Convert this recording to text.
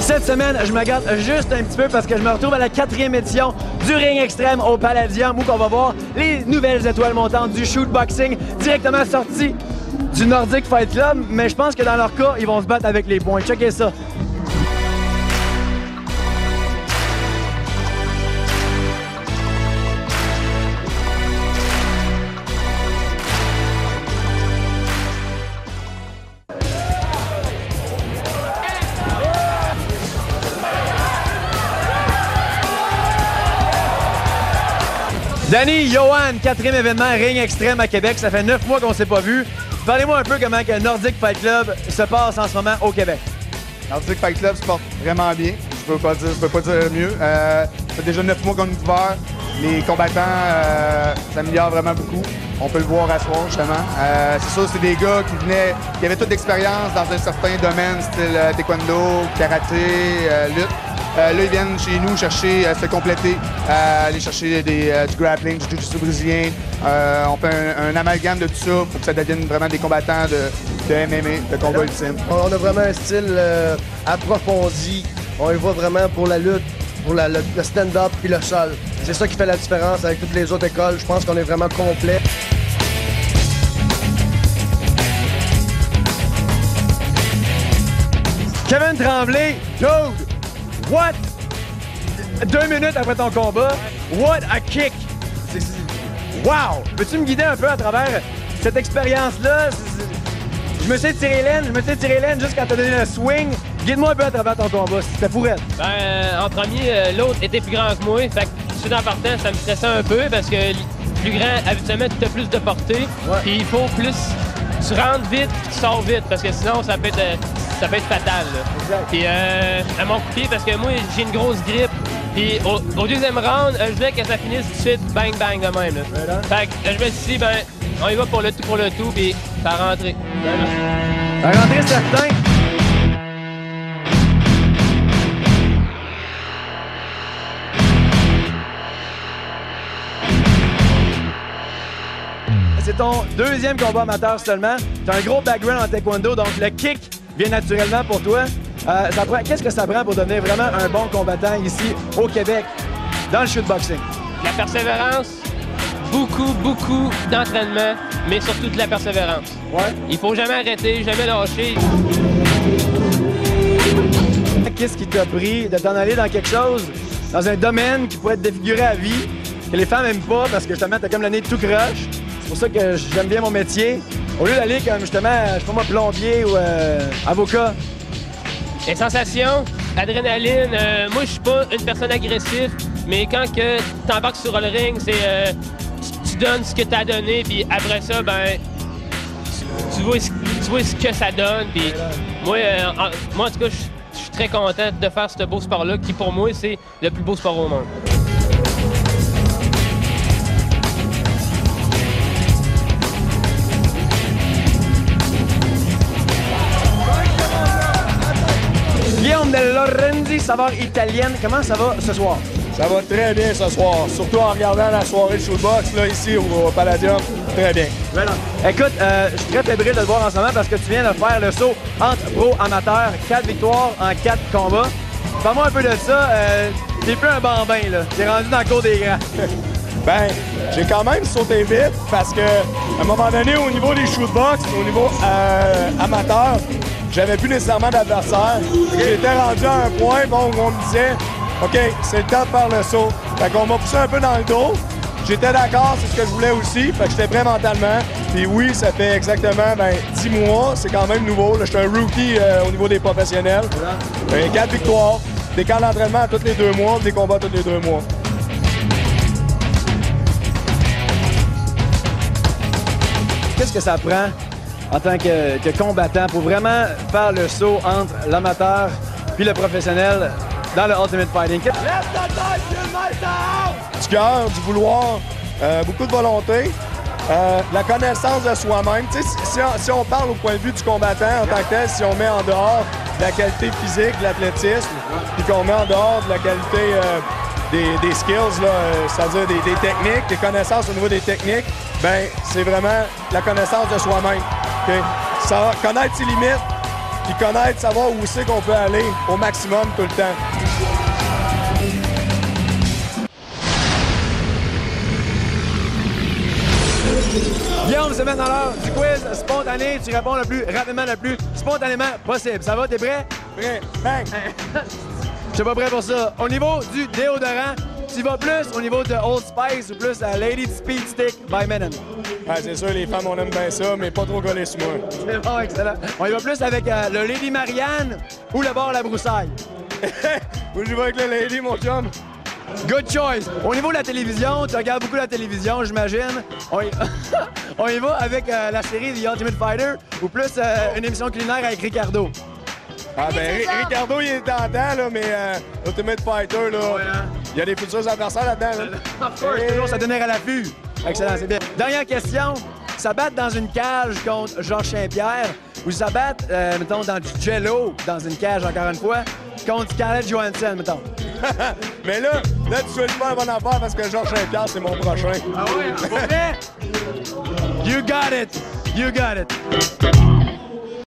Cette semaine, je me garde juste un petit peu parce que je me retrouve à la 4e édition du Ring Extrême au Palladium où on va voir les nouvelles étoiles montantes du shootboxing directement sorties du Nordic Fight Club. Mais je pense que dans leur cas, ils vont se battre avec les poings. Checkez ça. Danny, Johan, 4e événement Ring Extrême à Québec. Ça fait 9 mois qu'on ne s'est pas vu. Parlez-moi un peu comment que Nordic Fight Club se passe en ce moment au Québec. Nordic Fight Club se porte vraiment bien. Je peux pas dire mieux. Ça fait déjà 9 mois qu'on est ouvert. Les combattants s'améliorent vraiment beaucoup. On peut le voir à soir, justement. C'est sûr, c'est des gars qui avaient toute l'expérience dans un certain domaine, style taekwondo, karaté, lutte. Là, ils viennent chez nous chercher, se compléter, aller chercher du grappling, du jiu-jitsu brésilien. On fait un amalgame de tout ça pour que ça devienne vraiment des combattants de MMA, de combat ultime. On a vraiment un style approfondi. On y va vraiment pour la lutte, pour le stand-up puis le sol. C'est ça qui fait la différence avec toutes les autres écoles. Je pense qu'on est vraiment complet. Kevin Tremblay, dude, what? 2 minutes après ton combat, what a kick! Wow! Peux-tu me guider un peu à travers cette expérience-là? Je me suis tiré l'aine juste quand t'as donné le swing. Guide-moi un peu à travers ton combat, c'était pour elle. En premier, l'autre était plus grand que moi, fait que je suis en partant, ça me stressait un peu parce que plus grand, habituellement, tu as plus de portée. Puis il faut plus. Tu rentres vite puis tu sors vite parce que sinon, ça peut être fatal. Puis à mon coup de pied, parce que moi, j'ai une grosse grippe. Puis au deuxième round, je voulais que ça finisse tout de suite, bang, bang, de même. Là. Fait que je me suis dit, ben, on y va pour le tout, puis ça a rentré. Ça a rentré certain. C'est ton 2e combat amateur seulement. Tu as un gros background en taekwondo, donc le kick vient naturellement pour toi. Qu'est-ce que ça prend pour devenir vraiment un bon combattant ici au Québec, dans le shootboxing? La persévérance, beaucoup d'entraînement, mais surtout de la persévérance. Ouais. Il faut jamais arrêter, jamais lâcher. Qu'est-ce qui t'a pris de t'en aller dans quelque chose, dans un domaine qui pourrait être défiguré à vie, que les femmes n'aiment pas parce que justement t'as comme le nez tout croche? C'est pour ça que j'aime bien mon métier. Au lieu d'aller comme justement, je sais pas moi, plombier ou avocat. Les sensations, adrénaline, moi je suis pas une personne agressive, mais quand que t'embarques sur le ring, c'est tu donnes ce que t'as donné, puis après ça, ben tu vois ce que ça donne, puis moi en tout cas, je suis très content de faire ce beau sport-là, qui pour moi c'est le plus beau sport au monde. Guillaume de Lorenzi, saveur italienne. Comment ça va ce soir? Ça va très bien ce soir, surtout en regardant la soirée de shootbox là, ici au Palladium. Très bien. Écoute, je suis très fébrile de te voir en ce moment parce que tu viens de faire le saut entre pro amateur, 4 victoires en 4 combats. Parle-moi un peu de ça. T'es plus un bambin, là. T'es rendu dans le cours des grands. Ben, j'ai quand même sauté vite parce que à un moment donné, au niveau des shootbox, au niveau amateur, j'avais plus nécessairement d'adversaire. J'étais rendu à un point où on me disait « OK, c'est le temps de faire le saut ». Fait qu'on m'a poussé un peu dans le dos. J'étais d'accord, c'est ce que je voulais aussi. Fait que j'étais prêt mentalement. Puis oui, ça fait exactement 10 mois. C'est quand même nouveau. Là, je suis un rookie au niveau des professionnels. 4 victoires, des camps d'entraînement tous les 2 mois, des combats tous les 2 mois. Qu'est-ce que ça prend en tant que combattant pour vraiment faire le saut entre l'amateur puis le professionnel dans le Ultimate Fighting? Du cœur, du vouloir, beaucoup de volonté, la connaissance de soi-même. Si on parle au point de vue du combattant en tant que tel, si on met en dehors de la qualité physique, de l'athlétisme, puis qu'on met en dehors de la qualité des skills, c'est-à-dire des techniques, des connaissances au niveau des techniques, ben c'est vraiment la connaissance de soi-même. Okay? Connaître ses limites, puis connaître, savoir où c'est qu'on peut aller au maximum tout le temps. Guillaume se met dans l'heure du quiz spontané. Tu réponds le plus rapidement, le plus spontanément possible. Ça va, t'es prêt? Prêt? Bang! Je suis pas prêt pour ça. Au niveau du déodorant, tu vas plus au niveau de Old Spice ou plus à Lady Speed Stick by Menon? Ouais, c'est sûr, les femmes, on aime bien ça, mais pas trop collé sur moi. C'est bon, excellent. On y va plus avec le Lady Marianne ou le bar La Broussaille? Où je vais avec le Lady, mon chum? Good choice. Au niveau de la télévision, tu regardes beaucoup la télévision, j'imagine. On y va avec la série The Ultimate Fighter ou plus une émission culinaire avec Ricardo? Ah ben, Ricardo, il est tentant, là, mais Ultimate Fighter, là, il y a des futurs adversaires là-dedans. Là. Of course, toujours se tenir à l'affût. Excellent, c'est bien. Dernière question. S'abattre dans une cage contre Georges Saint-Pierre ou s'abattre, mettons, dans du jello, dans une cage, encore une fois, contre Scarlett Johansson, mettons? Mais là, tu choisis pas la bonne affaire parce que Georges Saint-Pierre, c'est mon prochain. Ah oui, pour vrai? You got it. You got it.